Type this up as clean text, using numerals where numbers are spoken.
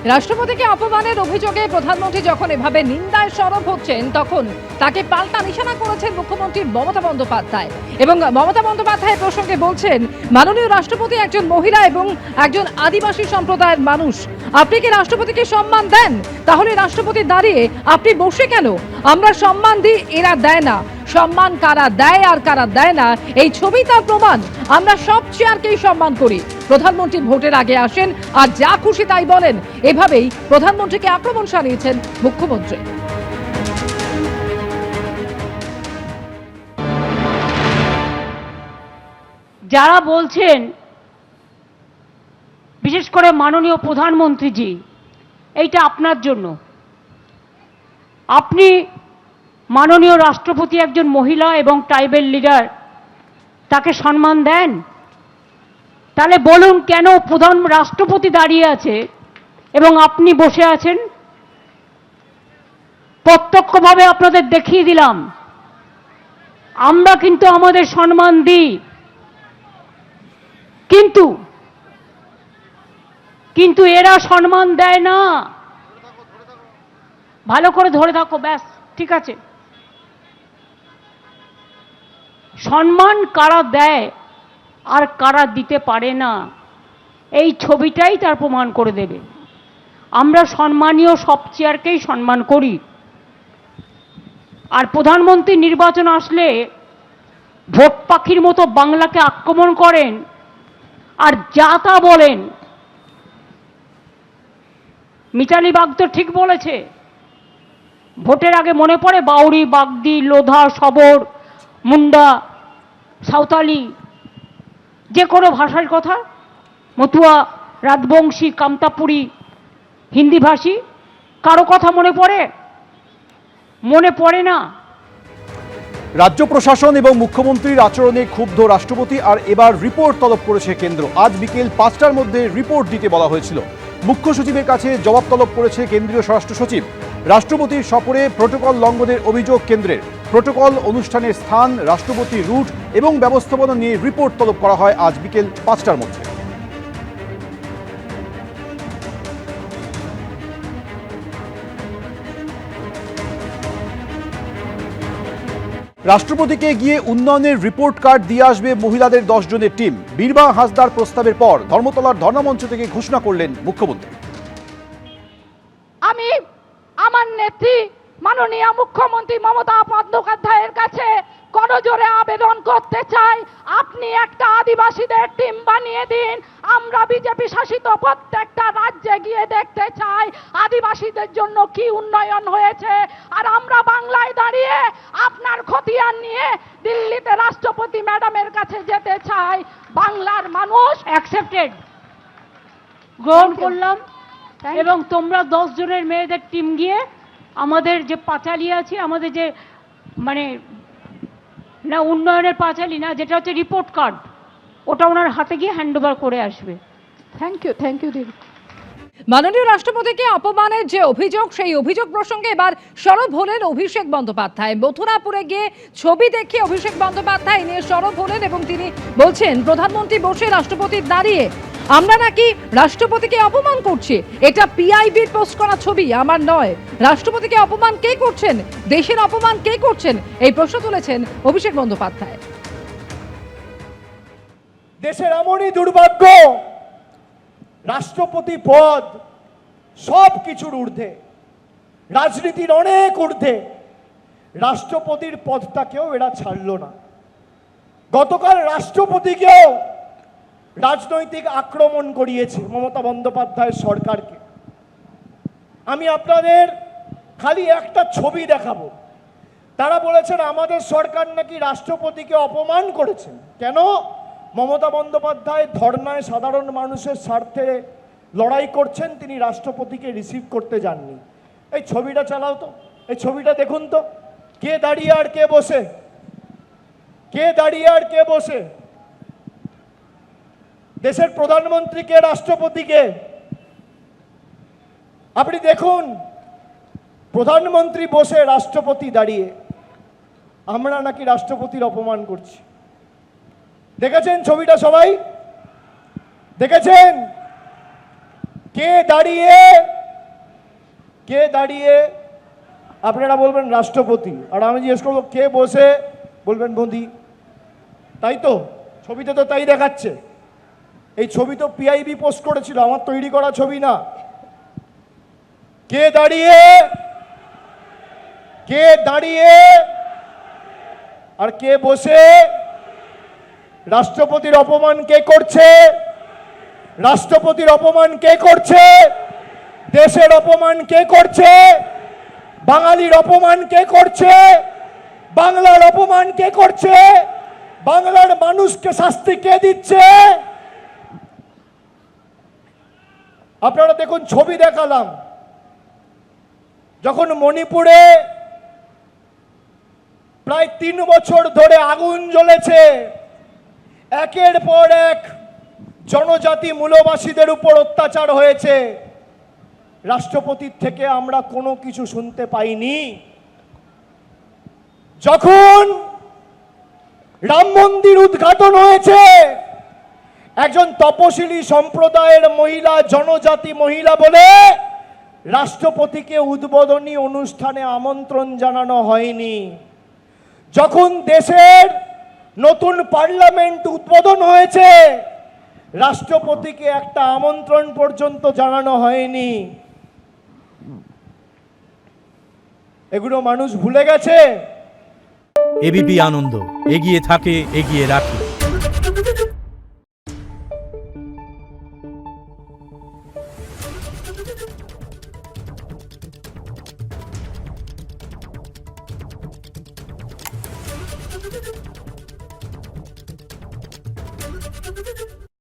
রাষ্ট্রপতিকে অপমানের অভিযোগে প্রধানমন্ত্রী যখন এভাবে নিন্দায় সরব হচ্ছেন তখন তাকে পাল্টা নিশানা করেছেন মুখ্যমন্ত্রী মমতা বন্দ্যোপাধ্যায়। এবং মমতা বন্দ্যোপাধ্যায় প্রসঙ্গে বলছেন, মাননীয় রাষ্ট্রপতি একজন মহিলা এবং একজন আদিবাসী সম্প্রদায়ের মানুষ। আপনি কি রাষ্ট্রপতিকে সম্মান দেন? তাহলে রাষ্ট্রপতি দাঁড়িয়ে আপনি বসে কেন? আমরা সম্মান দিই, এরা দেয় না। সম্মান কারা দেয় আর কারা দেয় না, এই ছবি তার প্রমাণ। আমরা সব চেয়ারকেই সম্মান করি। প্রধানমন্ত্রী ভোটের আগে আসেন আর যা খুশি তাই বলেন। এভাবেই প্রধানমন্ত্রীকে আক্রমণ শানিয়েছেন মুখ্যমন্ত্রী। যারা বলছেন, বিশেষ করে মাননীয় প্রধানমন্ত্রীজি, এইটা আপনার জন্য। আপনি মাননীয় রাষ্ট্রপতি একজন মহিলা এবং ট্রাইবেল লিডার, তাকে সম্মান দেন? তাহলে বলুন কেন প্রধান রাষ্ট্রপতি দাঁড়িয়ে আছে এবং আপনি বসে আছেন? প্রত্যক্ষভাবে আপনাদের দেখিয়ে দিলাম আমরা কিন্তু আমাদের সম্মান দিই, কিন্তু এরা সম্মান দেয় না। ভালো করে ধরে থাকো, ব্যাস ঠিক আছে। সম্মান কারা দেয় আর কারা দিতে পারে না, এই ছবিটাই তার প্রমাণ করে দেবে। আমরা সম্মানীয় সব চেয়ারকেই সম্মান করি। আর প্রধানমন্ত্রী নির্বাচন আসলে ভোট পাখির মতো বাংলাকে আক্রমণ করেন আর যা তা বলেন। মিতালি বাগ তো ঠিক বলেছে, ভোটের আগে মনে পড়ে বাউরি, বাগদি, লোধা, সবর, মুন্ডা, সাঁওতালি, যে কোনো ভাষার কথা, মতুয়া, রাজবংশী, কামতাপুরী, হিন্দিভাষী, কারো কথা মনে পড়ে? মনে পড়ে না। রাজ্য প্রশাসন এবং মুখ্যমন্ত্রীর আচরণে ক্ষুব্ধ রাষ্ট্রপতি আর এবার রিপোর্ট তলব করেছে কেন্দ্র। আজ বিকেল 5টার মধ্যে রিপোর্ট দিতে বলা হয়েছিল। মুখ্য সচিবের কাছে জবাব তলব করেছে কেন্দ্রীয় স্বরাষ্ট্র সচিব। রাষ্ট্রপতির সফরে প্রোটোকল লঙ্ঘনের অভিযোগ কেন্দ্রের। প্রোটোকল, অনুষ্ঠানের স্থান, রাষ্ট্রপতির রুট এবং ব্যবস্থাপনা নিয়ে রিপোর্ট তলব করা হয় আজ বিকেল 5টার মধ্যে। রাষ্ট্রপতিকে গিয়ে উন্নয়নের রিপোর্ট কার্ড দিয়ে আসবে মহিলাদের 10 জনের টিম। বীরবা হাসদার প্রস্তাবের পর ধর্মতলার ধর্ণামঞ্চ থেকে ঘোষণা করলেন মুখ্যমন্ত্রী। আমি আমার নেত্রী মাননীয় মুখ্যমন্ত্রী মমতা বন্দ্যোপাধ্যায়ের কাছে করজোরে আবেদন করতে চাই, আপনি একটা আদিবাসীদের টিম বানিয়ে দিন। আমরা বিজেপি শাসিত প্রত্যেকটা রাজ্যে গিয়ে দেখতে চাই আদিবাসীদের জন্য কি উন্নয়ন হয়েছে। আর আমরা বাংলায় দাঁড়িয়ে আপনার খতিয়ান নিয়ে দিল্লিতে রাষ্ট্রপতি ম্যাডামের কাছে যেতে চাই। বাংলার মানুষ অ্যাকসেপ্টেড, গ্রহণ করলাম। এবং তোমরা 10 জনের মেয়েদের টিম গিয়ে আমাদের যে পাঁচালী আছে, আমাদের যে মানে না উন্নয়নের পাঁচালী না, যেটা হচ্ছে রিপোর্ট কার্ড, ওটা ওনার হাতে গিয়ে হ্যান্ডওভার করে আসবে। থ্যাংক ইউ দিদি। মাননীয় রাষ্ট্রপতিকে অপমানের যে অভিযোগ, সেই অভিযোগ প্রসঙ্গে এবার সরব হলেন অভিষেক বন্দ্যোপাধ্যায়। মথুরাপুরে গিয়ে ছবি দেখে অভিষেক বন্দ্যোপাধ্যায় নিয়ে সরব হলেন এবং তিনি বলছেন, প্রধানমন্ত্রী বসে রাষ্ট্রপতি দাঁড়িয়ে, আমরা নাকি রাষ্ট্রপতিকে অপমান করছি। এটা পিআইবির পোস্ট করা ছবি, আমার নয়। রাষ্ট্রপতিকে অপমান কে করছেন? দেশের অপমান কে করছেন? এই প্রশ্ন তুলেছেন অভিষেক বন্দ্যোপাধ্যায়। দেশের এমনই দুর্ভাগ্য, রাষ্ট্রপতি পদ সব কিছুর ঊর্ধ্বে, রাজনীতির অনেক ঊর্ধ্বে। রাষ্ট্রপতির পদটাকেও এরা ছাড়ল না। গতকাল রাষ্ট্রপতিকেও রাজনৈতিক আক্রমণ করিয়েছে মমতা বন্দ্যোপাধ্যায়ের সরকারকে। আমি আপনাদের খালি একটা ছবি দেখাবো। তারা বলেছেন আমাদের সরকার নাকি রাষ্ট্রপতিকে অপমান করেছে। কেন? মমতা বন্দ্যোপাধ্যায় ধর্নায় সাধারণ মানুষের স্বার্থে লড়াই করছেন, তিনি রাষ্ট্রপতিকে রিসিভ করতে যাননি। এই ছবিটা চালাও তো, এই ছবিটা দেখুন তো, কে দাঁড়িয়ে আর কে বসে, কে দাঁড়িয়ে আর কে বসে। দেশের প্রধানমন্ত্রীকে, রাষ্ট্রপতিকে আপনি দেখুন, প্রধানমন্ত্রী বসে, রাষ্ট্রপতি দাঁড়িয়ে। আমরা নাকি রাষ্ট্রপতির অপমান করছি। দেখেছেন ছবিটা? সবাই দেখেছেন? কে দাঁড়িয়ে আপনারা বলবেন রাষ্ট্রপতি, আর আমি জিজ্ঞেস করবো কে বসে, বলবেন মোদি। তাই তো, ছবিতে তো তাই দেখাচ্ছে। এই ছবি তো পিআইবি পোস্ট করেছিল, আমার তৈরি করা ছবি না। কে দাঁড়িয়ে আর কে বসে? রাষ্ট্রপতির অপমান কে করছে? রাষ্ট্রপতির অপমান কে করছে? দেশের অপমান কে করছে? বাঙালির অপমান কে করছে? বাংলার অপমান কে করছে? বাংলার মানুষকে শাস্তি কে দিচ্ছে? আপনারা দেখুন, ছবি দেখালাম, যখন মণিপুরে প্রায় 3 বছর ধরে আগুন জ্বলেছে, একের পর এক জনজাতি মূলবাসীদের উপর অত্যাচার হয়েছে, রাষ্ট্রপতির থেকে আমরা কোনো কিছু শুনতে পাইনি। যখন রাম মন্দির উদ্ঘাটন হয়েছে, একজন তপশিলি সম্প্রদায়ের মহিলা, জনজাতি মহিলা বলে রাষ্ট্রপতিকে উদ্বোধনী অনুষ্ঠানে আমন্ত্রণ জানানো হয়নি। যখন দেশের নতুন পার্লামেন্ট উদ্বোধন হয়েছে, রাষ্ট্রপতিকে একটা আমন্ত্রণ পর্যন্ত জানানো হয়নি। এগুলো মানুষ ভুলে গেছে। এবিপি আনন্দ, এগিয়ে থাকে, এগিয়ে রাখে। Thank you.